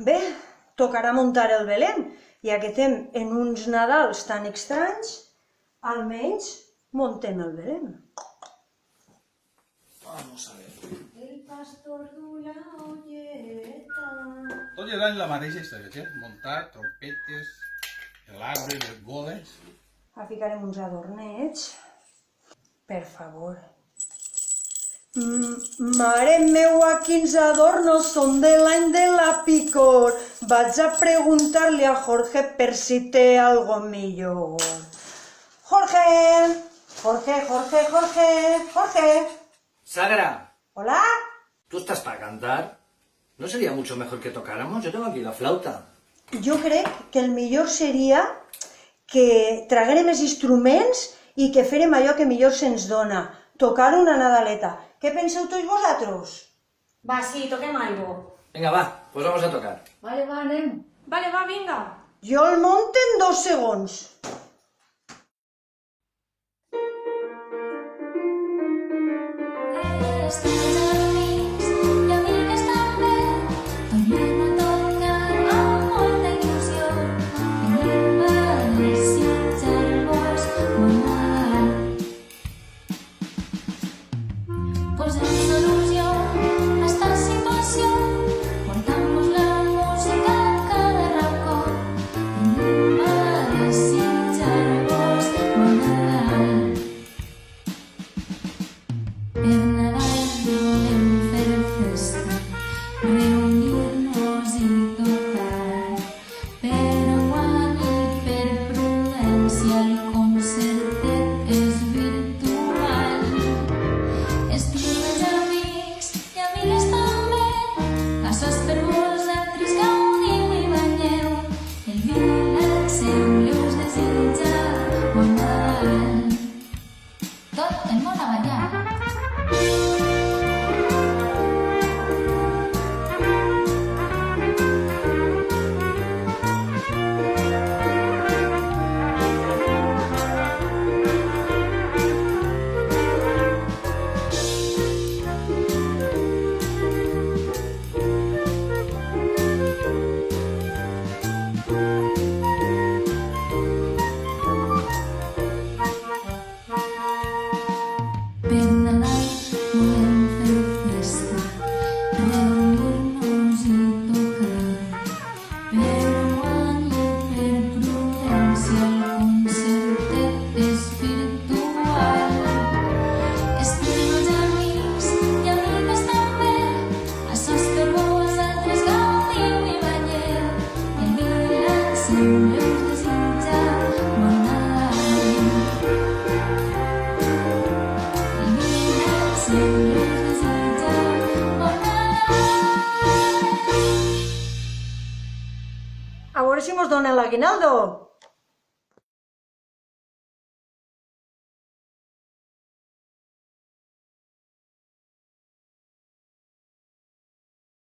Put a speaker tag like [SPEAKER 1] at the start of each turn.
[SPEAKER 1] Bé, tocarà muntar el Belén, ja que estem en uns Nadals tan estranys, almenys muntem el Belén.
[SPEAKER 2] Vamos a ver.
[SPEAKER 1] El pastor du la olleta.
[SPEAKER 2] Tot era la mateixa història, muntar trompetes, l'arbre, les boles...
[SPEAKER 1] Ficarem uns adornets. Per favor. Mare meua, quins adornos són de l'any de la picor. Vaig a preguntar-li a Jorge per si té algo millor. Jorge! Jorge, Jorge, Jorge, Jorge.
[SPEAKER 3] Sagra,
[SPEAKER 1] ¿Hola?
[SPEAKER 3] ¿tú estás para cantar? ¿No sería mucho mejor que tocáramos? Yo tengo aquí la flauta.
[SPEAKER 1] Jo crec que el millor seria que traguérem els instruments i que férem allò que millor se'ns dona, tocar una nadaleta. Què penseu tots vosaltres?
[SPEAKER 4] Va, sí, toquem algo.
[SPEAKER 3] Venga, va, pues vamos a tocar.
[SPEAKER 4] Vale, va, anem. Vale, va, vinga.
[SPEAKER 1] Jo el monto en 2 segons. A veure si mos donen l'aguinaldo.